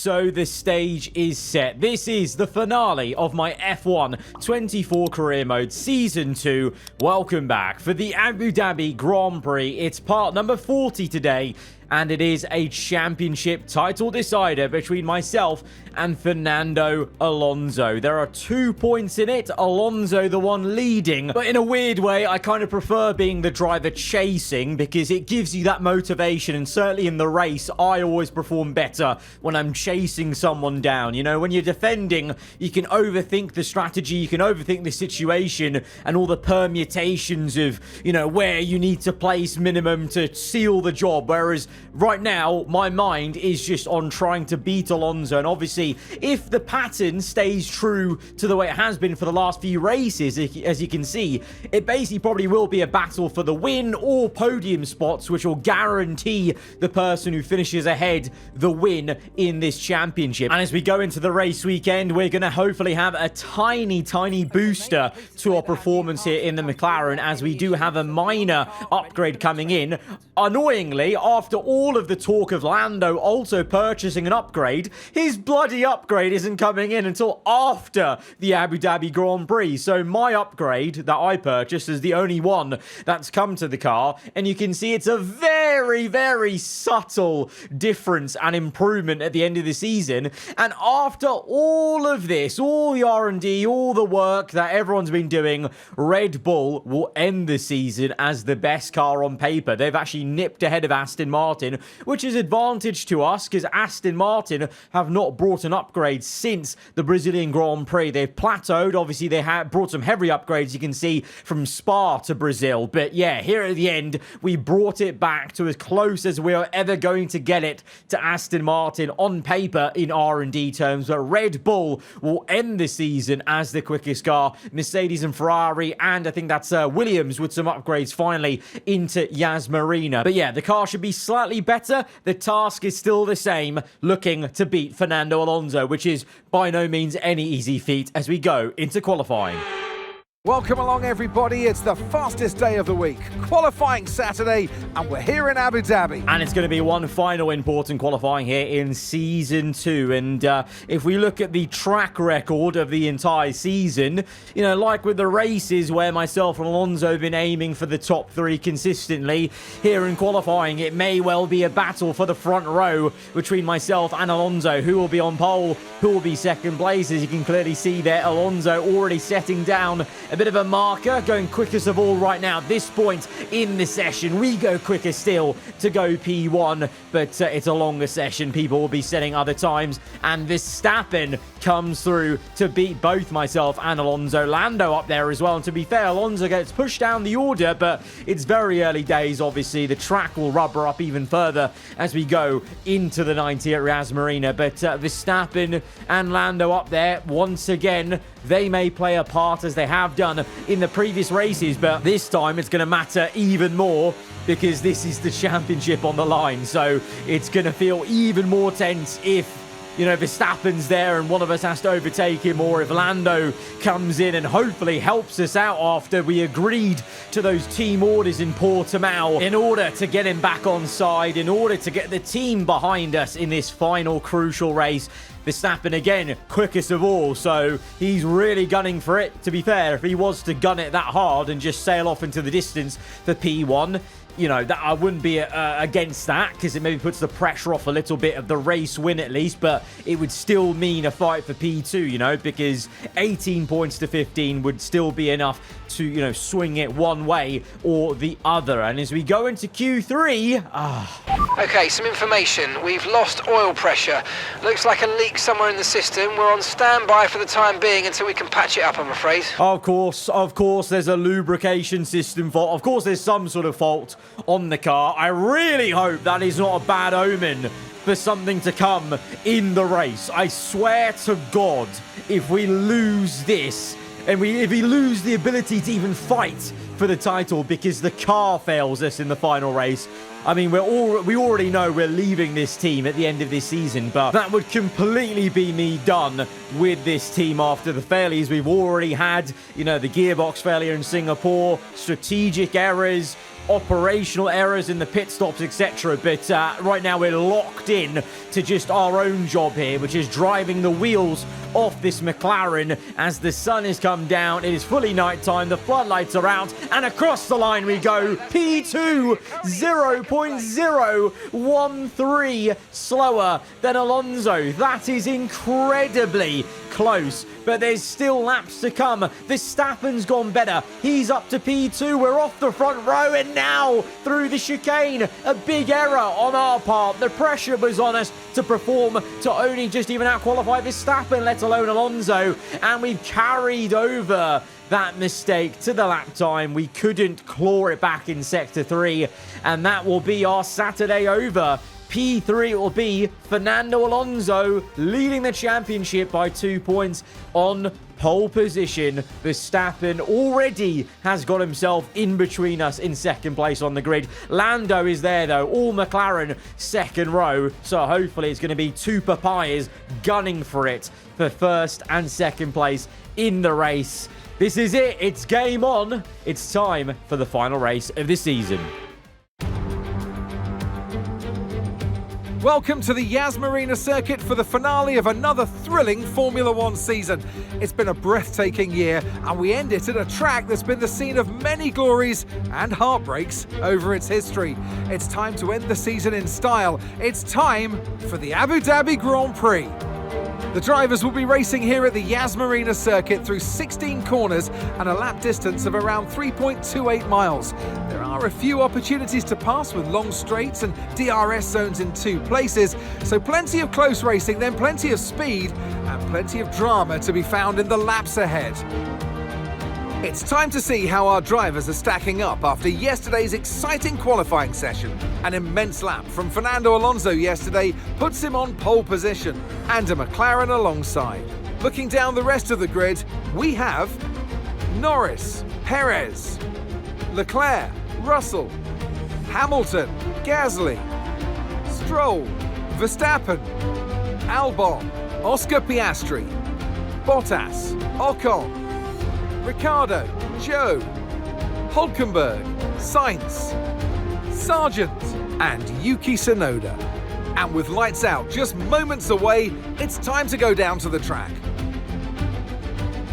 so the stage is set. This is the finale of my F1 24 career mode season 2. Welcome back for the Abu Dhabi Grand Prix. It's part number 40 today, and it is a championship title decider between myself and Fernando Alonso. There are 2 points in it, Alonso the one leading, but in a weird way, I kind of prefer being the driver chasing because it gives you that motivation, and certainly in the race, I always perform better when I'm chasing someone down. You know, when you're defending, you can overthink the strategy, you can overthink the situation, and all the permutations of, you know, where you need to place minimum to seal the job, whereas right now, my mind is just on trying to beat Alonso. And obviously, if the pattern stays true to the way it has been for the last few races, as you can see, it basically probably will be a battle for the win or podium spots, which will guarantee the person who finishes ahead the win in this championship. And as we go into the race weekend, we're going to hopefully have a tiny booster to our performance here in the McLaren, as we do have a minor upgrade coming in. Annoyingly, after all of the talk of Lando also purchasing an upgrade, his bloody upgrade isn't coming in until after the Abu Dhabi Grand Prix. So my upgrade that I purchased is the only one that's come to the car, and you can see it's a very subtle difference and improvement at the end of the season. And after all of this, all the R&D, all the work that everyone's been doing, Red Bull will end the season as the best car on paper. They've actually nipped ahead of Aston Martin, which is advantage to us because Aston Martin have not brought an upgrade since the Brazilian Grand Prix. They've plateaued. Obviously, they have brought some heavy upgrades, you can see, from Spa to Brazil. But yeah, here at the end, we brought it back to as close as we are ever going to get it to Aston Martin on paper in R&D terms. But Red Bull will end the season as the quickest car. Mercedes and Ferrari, and I think that's Williams with some upgrades finally into Yas Marina. But yeah, the car should be slightly better. The task is still the same, looking to beat Fernando Alonso, which is by no means any easy feat as we go into qualifying. Welcome along, everybody. It's the fastest day of the week, qualifying Saturday, and we're here in Abu Dhabi. And it's going to be one final important qualifying here in Season 2. And if we look at the track record of the entire season, you know, like with the races where myself and Alonso have been aiming for the top 3 consistently, here in qualifying, it may well be a battle for the front row between myself and Alonso. Who will be on pole? Who will be second place? As you can clearly see there, Alonso already setting down a bit of a marker, going quickest of all right now. This point in the session, we go quicker still to go P1, but it's a longer session. People will be setting other times, and Verstappen comes through to beat both myself and Alonso. Lando up there as well, and to be fair, Alonso gets pushed down the order, but it's very early days. Obviously, the track will rubber up even further as we go into the 90 at Yas Marina, but Verstappen and Lando up there once again. They may play a part as they have done in the previous races, but this time it's going to matter even more because this is the championship on the line. So it's going to feel even more tense if, you know, Verstappen's there and one of us has to overtake him, or if Lando comes in and hopefully helps us out after we agreed to those team orders in Portimao in order to get him back on side, in order to get the team behind us in this final crucial race. Verstappen again, quickest of all, so he's really gunning for it. To be fair, if he was to gun it that hard and just sail off into the distance for P1, you know, that I wouldn't be against that, because it maybe puts the pressure off a little bit of the race win at least, but it would still mean a fight for P2, you know, because 18 points to 15 would still be enough to, you know, swing it one way or the other. And as we go into Q3, Okay, some information. We've lost oil pressure. Looks like a leak somewhere in the system. We're on standby for the time being until we can patch it up, I'm afraid. Of course, there's a lubrication system fault. Of course, there's some sort of fault on the car. I really hope that is not a bad omen for something to come in the race. I swear to God, if we lose this, and if we lose the ability to even fight for the title because the car fails us in the final race, I mean, we already know we're leaving this team at the end of this season, but that would completely be me done with this team after the failures we've already had. You know, the gearbox failure in Singapore, strategic errors, operational errors in the pit stops, etc. But right now we're locked in to just our own job here, which is driving the wheels off this McLaren as the sun has come down. It is fully nighttime, the floodlights are out, and across the line we go. P2 0.013 slower than Alonso. That is incredibly close, but there's still laps to come. Verstappen's gone better. He's up to P2. We're off the front row, and now through the chicane, a big error on our part. The pressure was on us to perform, to only just even out-qualify Verstappen, let alone Alonso, and we've carried over that mistake to the lap time. We couldn't claw it back in Sector 3, and that will be our Saturday over. P3 will be Fernando Alonso leading the championship by 2 points on pole position. Verstappen already has got himself in between us in second place on the grid. Lando is there though, all McLaren second row. So hopefully it's going to be two papayas gunning for it for first and second place in the race. This is it. It's game on. It's time for the final race of the season. Welcome to the Yas Marina circuit for the finale of another thrilling Formula One season. It's been a breathtaking year, and we end it at a track that's been the scene of many glories and heartbreaks over its history. It's time to end the season in style. It's time for the Abu Dhabi Grand Prix. The drivers will be racing here at the Yas Marina circuit through 16 corners and a lap distance of around 3.28 miles. There are a few opportunities to pass with long straights and DRS zones in 2 places, so plenty of close racing, then plenty of speed and plenty of drama to be found in the laps ahead. It's time to see how our drivers are stacking up after yesterday's exciting qualifying session. An immense lap from Fernando Alonso yesterday puts him on pole position, and a McLaren alongside. Looking down the rest of the grid, we have Norris, Perez, Leclerc, Russell, Hamilton, Gasly, Stroll, Verstappen, Albon, Oscar Piastri, Bottas, Ocon, Ricciardo, Joe, Hulkenberg, Sainz, Sargent and Yuki Tsunoda. And with lights out just moments away, it's time to go down to the track.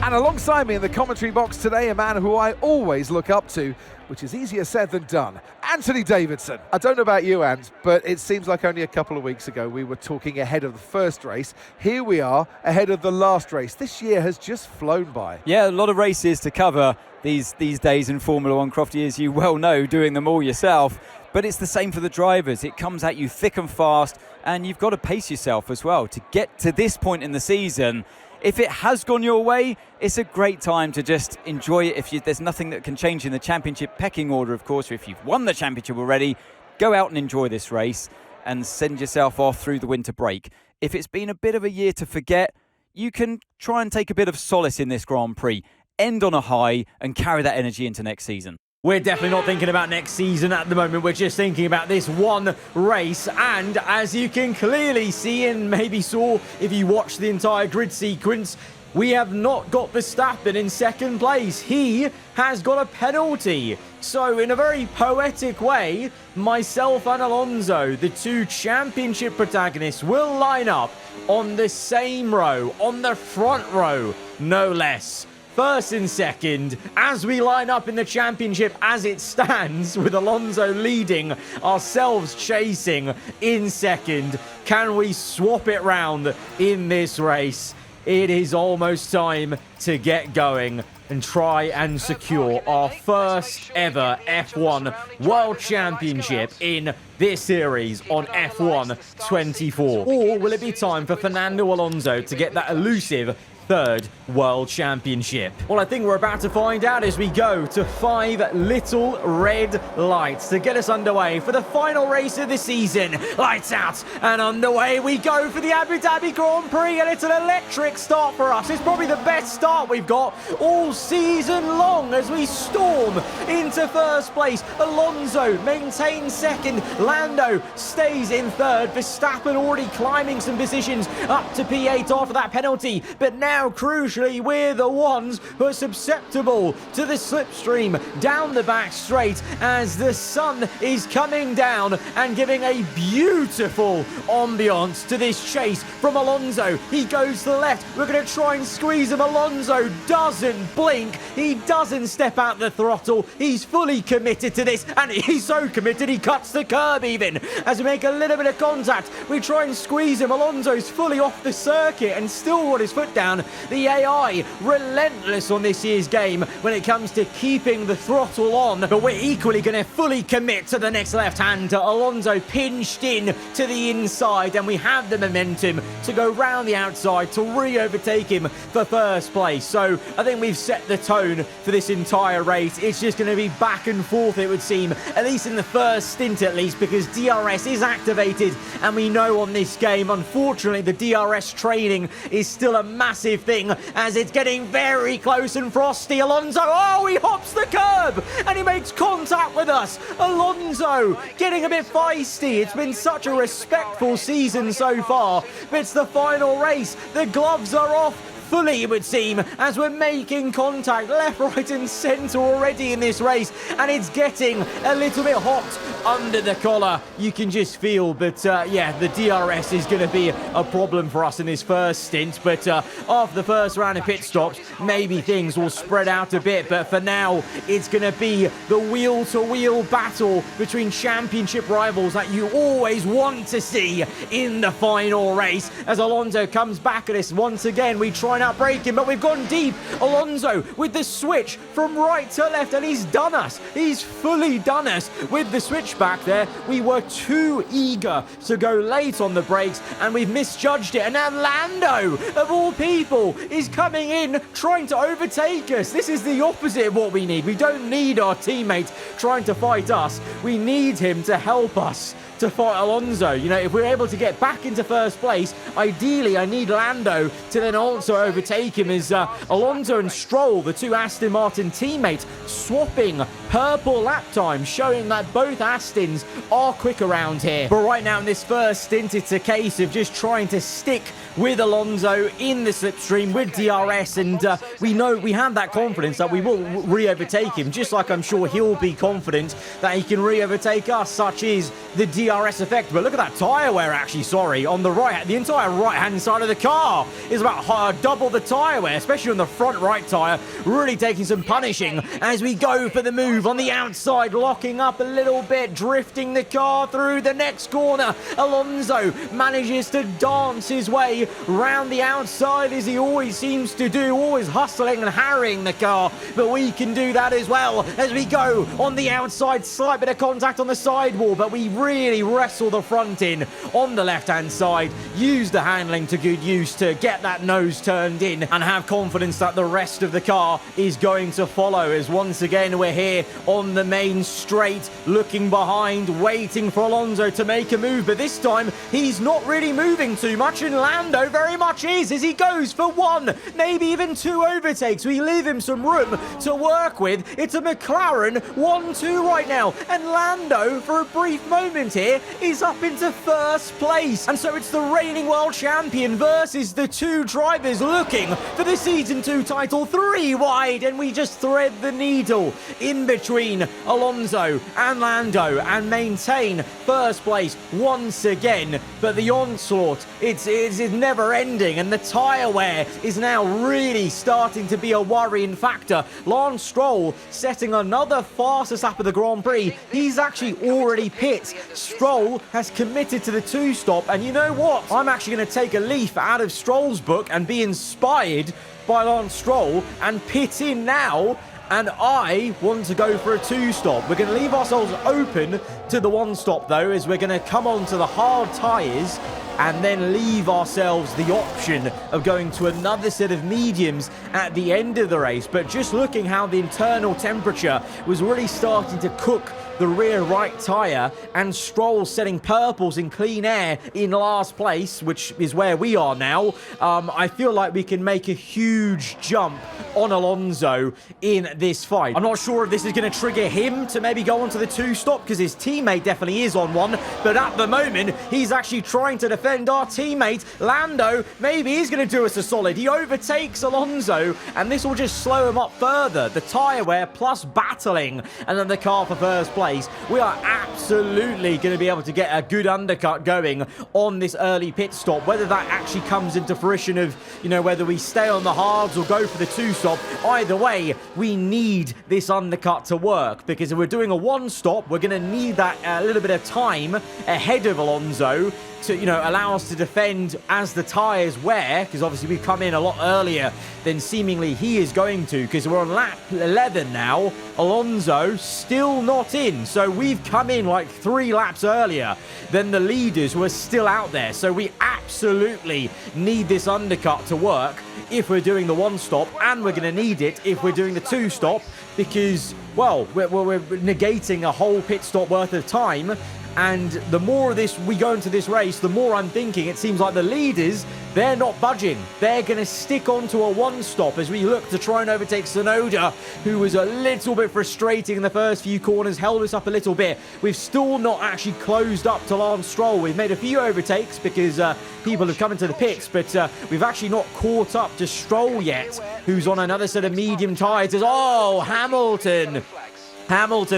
And alongside me in the commentary box today, a man who I always look up to, which is easier said than done, Anthony Davidson. I don't know about you, Ant, but it seems like only a couple of weeks ago we were talking ahead of the first race. Here we are, ahead of the last race. This year has just flown by. Yeah, a lot of races to cover these days in Formula One, Crofty, as you well know, doing them all yourself. But it's the same for the drivers. It comes at you thick and fast, and you've got to pace yourself as well to get to this point in the season. If it has gone your way, it's a great time to just enjoy it. There's nothing that can change in the championship pecking order, of course. If you've won the championship already, go out and enjoy this race and send yourself off through the winter break. If it's been a bit of a year to forget, you can try and take a bit of solace in this Grand Prix, end on a high and carry that energy into next season. We're definitely not thinking about next season at the moment. We're just thinking about this one race. And as you can clearly see and maybe saw if you watched the entire grid sequence, we have not got Verstappen in second place. He has got a penalty. So in a very poetic way, myself and Alonso, the two championship protagonists, will line up on the same row, on the front row, no less. First and second, as we line up in the championship as it stands, with Alonso leading, ourselves chasing in second. Can we swap it round in this race? It is almost time to get going and try and secure our first ever F1 World Championship in this series on F1 24. Or will it be time for Fernando Alonso to get that elusive third World Championship? Well, I think we're about to find out as we go to 5 little red lights to get us underway for the final race of the season. Lights out and underway we go for the Abu Dhabi Grand Prix, and it's an electric start for us. It's probably the best start we've got all season long as we storm into first place. Alonso maintains second. Lando stays in third. Verstappen already climbing some positions up to P8 after that penalty, but now now, crucially, we're the ones who are susceptible to the slipstream down the back straight as the sun is coming down and giving a beautiful ambiance to this chase from Alonso. He goes to the left. We're going to try and squeeze him. Alonso doesn't blink. He doesn't step out the throttle. He's fully committed to this, and he's so committed he cuts the curb even. As we make a little bit of contact, we try and squeeze him. Alonso's fully off the circuit and still got his foot down. The AI relentless on this year's game when it comes to keeping the throttle on, but we're equally going to fully commit to the next left-hander. Alonso pinched in to the inside, and we have the momentum to go round the outside to re-overtake him for first place. So I think we've set the tone for this entire race. It's just going to be back and forth, it would seem, at least in the first stint at least, because DRS is activated, and we know on this game, unfortunately, the DRS training is still a massive thing as it's getting very close and frosty. Alonso, oh, he hops the curb and he makes contact with us. Alonso getting a bit feisty. It's been such a respectful season so far, but it's the final race. The gloves are off fully, it would seem, as we're making contact left, right and centre already in this race, and it's getting a little bit hot under the collar, you can just feel. But yeah, the DRS is going to be a problem for us in this first stint, but after the first round of pit stops, maybe things will spread out a bit. But for now, it's going to be the wheel-to-wheel battle between championship rivals that you always want to see in the final race. As Alonso comes back at us once again, we try and outbrake him, but we've gone deep. Alonso with the switch from right to left, and he's done us. He's fully done us with the switch back there. We were too eager to go late on the brakes, and we've misjudged it. And now Lando, of all people, is coming in trying to overtake us. This is the opposite of what we need. We don't need our teammate trying to fight us. We need him to help us to fight Alonso. You know, if we're able to get back into first place, ideally I need Lando to then also overtake him, as Alonso and Stroll, the two Aston Martin teammates, swapping purple lap time, showing that both Astons are quick around here. But right now in this first stint, it's a case of just trying to stick with Alonso in the slipstream with DRS, and we know we have that confidence that we will re-overtake him, just like I'm sure he'll be confident that he can re-overtake us. Such is the DRS effect. But look at that tyre wear, actually, sorry, on the right, the entire right-hand side of the car is about double the tyre wear, especially on the front right tyre, really taking some punishing as we go for the move on the outside, locking up a little bit, drifting the car through the next corner. Alonso manages to dance his way round the outside as he always seems to do, always hustling and harrying the car, but we can do that as well as we go on the outside. Slight bit of contact on the sidewall, but we really wrestle the front in on the left-hand side, use the handling to good use to get that nose turned in and have confidence that the rest of the car is going to follow, as once again we're here on the main straight, looking behind, waiting for Alonso to make a move, but this time he's not really moving too much, and Lando very much is, as he goes for one, maybe even two overtakes. We leave him some room to work with. It's a McLaren 1-2 right now, and Lando, for a brief moment here, is up into first place. And so it's the reigning world champion versus the two drivers looking for the Season 2 title, 3 wide, and we just thread the needle in between Alonso and Lando and maintain first place once again. But the onslaught, it's never ending, and the tyre wear is now really starting to be a worrying factor. Lance Stroll setting another fastest lap of the Grand Prix. He's actually already pit. Stroll has committed to the 2-stop, and you know what? I'm actually going to take a leaf out of Stroll's book and be inspired by Lance Stroll and pit in now. And I want to go for a 2-stop. We're going to leave ourselves open to the 1-stop though, as we're going to come on to the hard tyres and then leave ourselves the option of going to another set of mediums at the end of the race. But just looking how the internal temperature was really starting to cook the rear right tyre, and Stroll setting purples in clean air in last place, which is where we are now, I feel like we can make a huge jump on Alonso in this fight. I'm not sure if this is going to trigger him to maybe go onto the 2-stop, because his teammate definitely is on one, but at the moment, he's actually trying to defend our teammate. Lando, maybe he's going to do us a solid. He overtakes Alonso, and this will just slow him up further. The tyre wear plus battling, and then the car for first place. We are absolutely going to be able to get a good undercut going on this early pit stop. Whether that actually comes into fruition of, you know, whether we stay on the hards or go for the 2-stop, either way, we need this undercut to work, because if we're doing a 1-stop, we're going to need that a little bit of time ahead of Alonso to, you know, allow us to defend as the tyres wear, because obviously we've come in a lot earlier than seemingly he is going to, because we're on lap 11 now. Alonso still not in, so we've come in like 3 laps earlier than the leaders who are still out there. So we absolutely need this undercut to work if we're doing the 1-stop, and we're going to need it if we're doing the 2-stop, because, well, we're negating a whole pit stop worth of time. And the more of this we go into this race, the more I'm thinking it seems like the leaders, they're not budging. They're going to stick onto a 1-stop as we look to try and overtake Tsunoda, who was a little bit frustrating in the first few corners, held us up a little bit. We've still not actually closed up to Lance Stroll. We've made a few overtakes because people have come into the pits, but we've actually not caught up to Stroll yet, who's on another set of medium tyres. Oh, Hamilton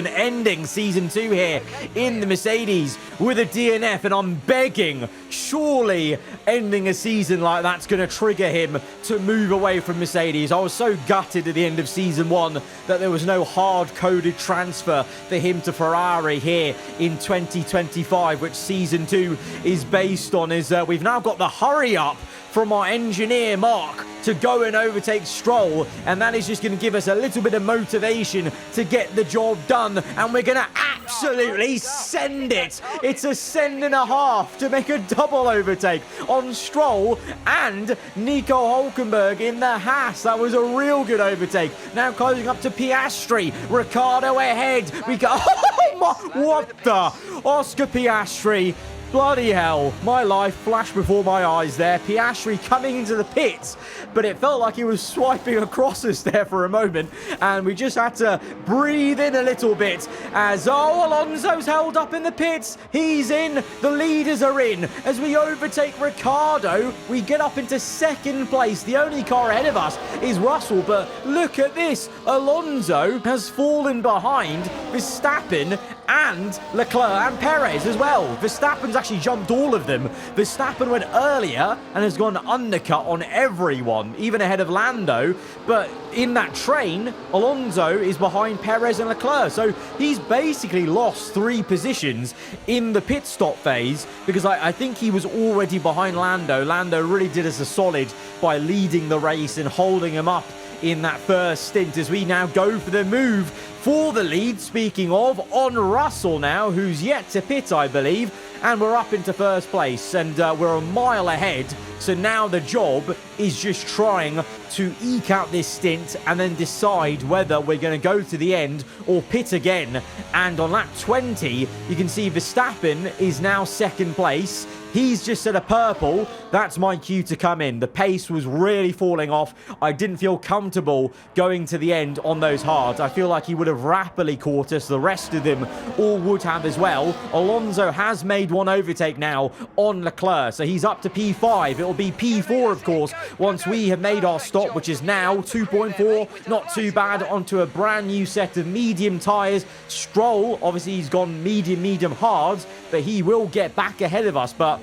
ending season 2 here in the Mercedes with a DNF, and I'm begging, surely ending a season like that's going to trigger him to move away from Mercedes. I was so gutted at the end of season 1 that there was no hard-coded transfer for him to Ferrari here in 2025, which season 2 is based on, is we've now got the hurry up from our engineer Mark to go and overtake Stroll, and that is just going to give us a little bit of motivation to get the job done, and we're going to absolutely send it. It's a send and a half to make a double overtake on Stroll and Nico Hülkenberg in the Haas. That was a real good overtake. Now closing up to Piastri, Ricciardo ahead. We go, oh my, what the? Oscar Piastri. Bloody hell, my life flashed before my eyes there. Piastri coming into the pits, but it felt like he was swiping across us there for a moment, and we just had to breathe in a little bit as, oh, Alonso's held up in the pits. He's in. The leaders are in. As we overtake Ricciardo, we get up into 2nd place. The only car ahead of us is Russell, but look at this. Alonso has fallen behind Verstappen and Leclerc and Perez as well. Verstappen's actually jumped all of them. Verstappen went earlier and has gone undercut on everyone, even ahead of Lando. But in that train, Alonso is behind Perez and Leclerc. So he's basically lost 3 positions in the pit stop phase, because I think he was already behind Lando. Lando really did us a solid by leading the race and holding him up in that first stint, as we now go for the move for the lead. Speaking of, on Russell now, who's yet to pit, I believe, and we're up into 1st place, and we're a mile ahead. So now the job is just trying to eke out this stint and then decide whether we're going to go to the end or pit again. And on lap 20, you can see Verstappen is now 2nd place. He's just set a purple. That's my cue to come in. The pace was really falling off. I didn't feel comfortable going to the end on those hards. I feel like he would have rapidly caught us. The rest of them all would have as well. Alonso has made one overtake now on Leclerc, so he's up to P5. It'll be P4, of course, once we have made our stop, which is now 2.4. Not too bad, onto a brand new set of medium tyres. Stroll, obviously he's gone medium hards, but he will get back ahead of us. But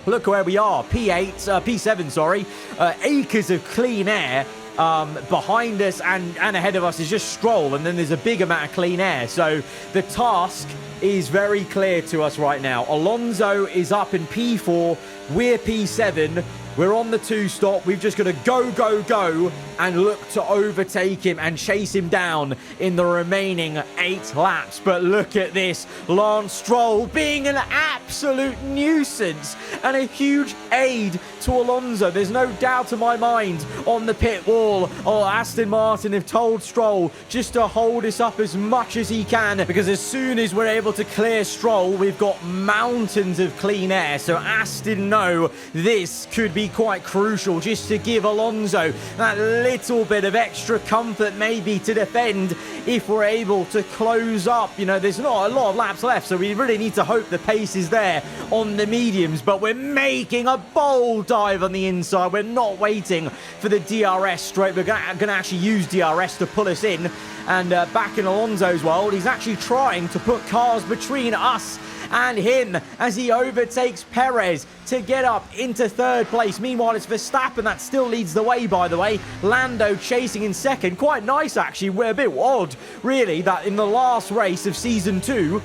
look where we are, P7, sorry. Acres of clean air behind us and ahead of us is just Stroll, and then there's a big amount of clean air. So the task is very clear to us right now. Alonso is up in P4, we're P7. We're on the 2-stop. We've just got to go, go, go and look to overtake him and chase him down in the remaining 8 laps. But look at this. Lance Stroll being an absolute nuisance and a huge aid to Alonso. There's no doubt in my mind on the pit wall. Oh, Aston Martin have told Stroll just to hold us up as much as he can, because as soon as we're able to clear Stroll, we've got mountains of clean air. So Aston know this could be quite crucial, just to give Alonso that little bit of extra comfort maybe to defend if we're able to close up. You know, there's not a lot of laps left, so we really need to hope the pace is there on the mediums, but we're making a bold dive on the inside. We're not waiting for the DRS straight. We're going to actually use DRS to pull us in. And back in Alonso's world, he's actually trying to put cars between us and him as he overtakes Perez to get up into 3rd place. Meanwhile, it's Verstappen that still leads the way, by the way. Lando chasing in 2nd. Quite nice, actually. We're a bit odd, really, that in the last race of Season 2,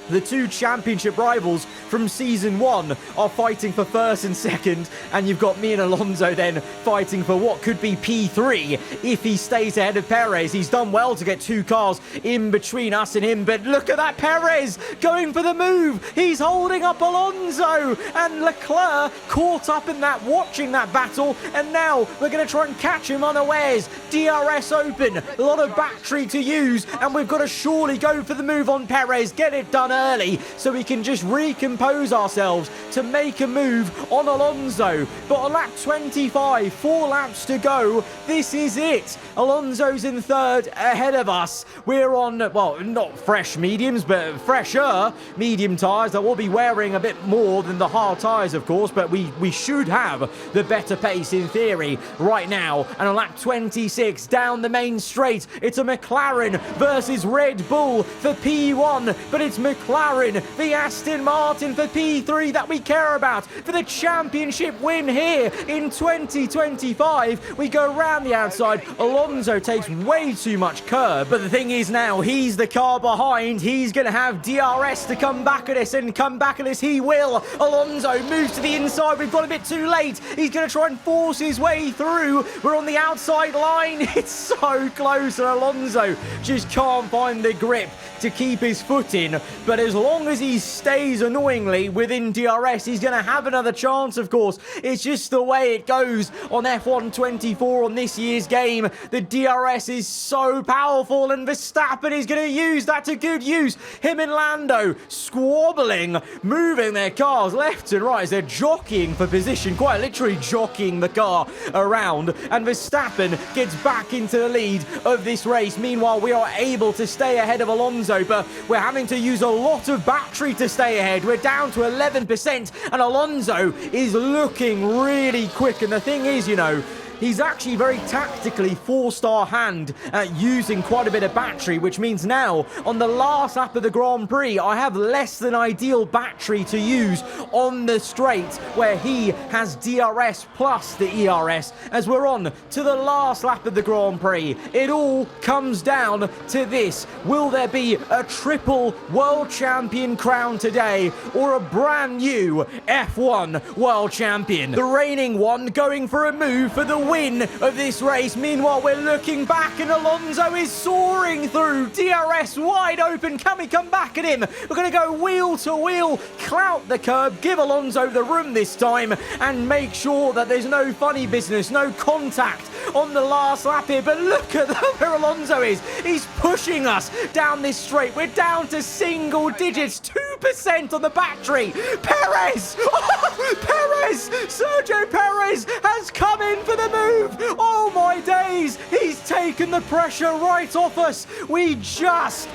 the 2 championship rivals from Season 1 are fighting for 1st and 2nd, and you've got me and Alonso then fighting for what could be P3 if he stays ahead of Perez. He's done well to get 2 cars in between us and him, but look at that, Perez going for the move. He's holding up Alonso, and Leclerc caught up in that, watching that battle, and now we're going to try and catch him unawares. DRS open, a lot of battery to use, and we've got to surely go for the move on Perez, get it done early so we can just recompose ourselves to make a move on Alonso. But on lap 25, 4 laps to go, this is it. Alonso's in 3rd ahead of us. We're on, well, not fresh mediums, but fresher medium tyres that we'll be wearing a bit more than the hard tyres, of course, but we should have the better pace in theory right now. And on lap 26, down the main straight, it's a McLaren versus Red Bull for P1, but it's McLaren v Aston Martin for P3 that we care about for the championship win here in 2025. We go around the outside. Alonso takes way too much curb, but the thing is now he's the car behind. He's going to have DRS to come back at us, and come back at us he will. Alonso moves to the inside. We've got a bit too late. He's going to try and force his way through. We're on the outside line. It's so close, and Alonso just can't find the grip to keep his foot in. But as long as he stays annoyingly within DRS, he's going to have another chance, of course. It's just the way it goes on F1 24 on this year's game. The DRS is so powerful, and Verstappen is going to use that to good use. Him and Lando squabbling, moving their cars left and right as they're jockeying for position, quite literally jockeying the car around. And Verstappen gets back into the lead of this race. Meanwhile, we are able to stay ahead of Alonso, but we're having to use a lot of battery to stay ahead. We're down to 11%, and Alonso is looking really quick. And the thing is, you know, he's actually very tactically forced our hand at using quite a bit of battery, which means now on the last lap of the Grand Prix, I have less than ideal battery to use on the straight where he has DRS plus the ERS. As we're on to the last lap of the Grand Prix, it all comes down to this. Will there be a triple world champion crown today, or a brand new F1 world champion? The reigning one going for a move for the win of this race. Meanwhile, we're looking back, and Alonso is soaring through. DRS wide open. Can we come back at him? We're going to go wheel to wheel, clout the curb, give Alonso the room this time, and make sure that there's no funny business, no contact on the last lap here. But look at where Alonso is. He's pushing us down this straight. We're down to single digits, 2% on the battery. Perez! Oh, Perez! Sergio Perez has come in for the move. Oh my days! He's taken the pressure right off us. We just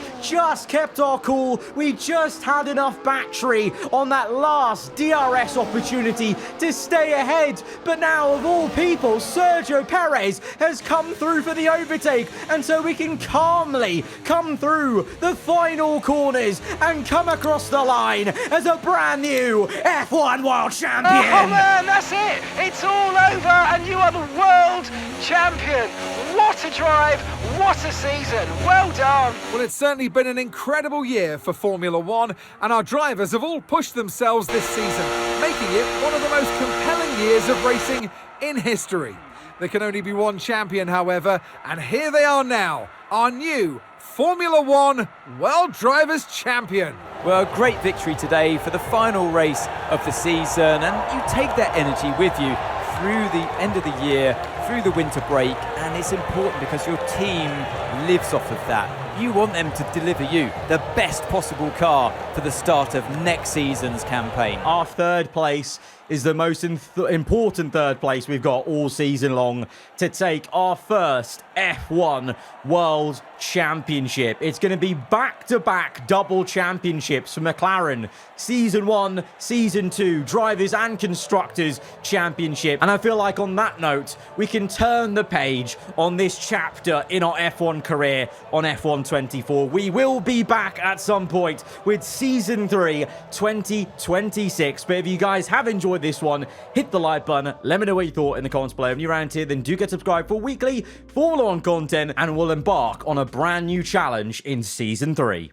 kept our cool. We just had enough battery on that last DRS opportunity to stay ahead. But now, of all people, Sergio Perez has come through for the overtake, and so we can calmly come through the final corners and come across the line as a brand new F1 world champion. Oh man, that's it. It's all over, and you are the world champion. What a drive, what a season. Well done. Well, it's certainly been an incredible year for Formula One, and our drivers have all pushed themselves this season, making it one of the most compelling years of racing in history. There can only be one champion, however, and here they are now, our new Formula One World Drivers' Champion. Well, great victory today for the final race of the season, and you take that energy with you through the end of the year, through the winter break, and it's important because your team lives off of that. You want them to deliver you the best possible car for the start of next season's campaign. Our third place is the most important third place we've got all season long to take our first F1 World Championship. It's going to be back-to-back double championships for McLaren. Season 1, Season 2, Drivers and Constructors Championship. And I feel like on that note, we can turn the page on this chapter in our F1 career on F1 24. We will be back at some point with Season 3 2026. But if you guys have enjoyed this one, hit the like button. Let me know what you thought in the comments below. If you're around here, then do get subscribed for weekly Formula One content, and we'll embark on a brand new challenge in Season 3.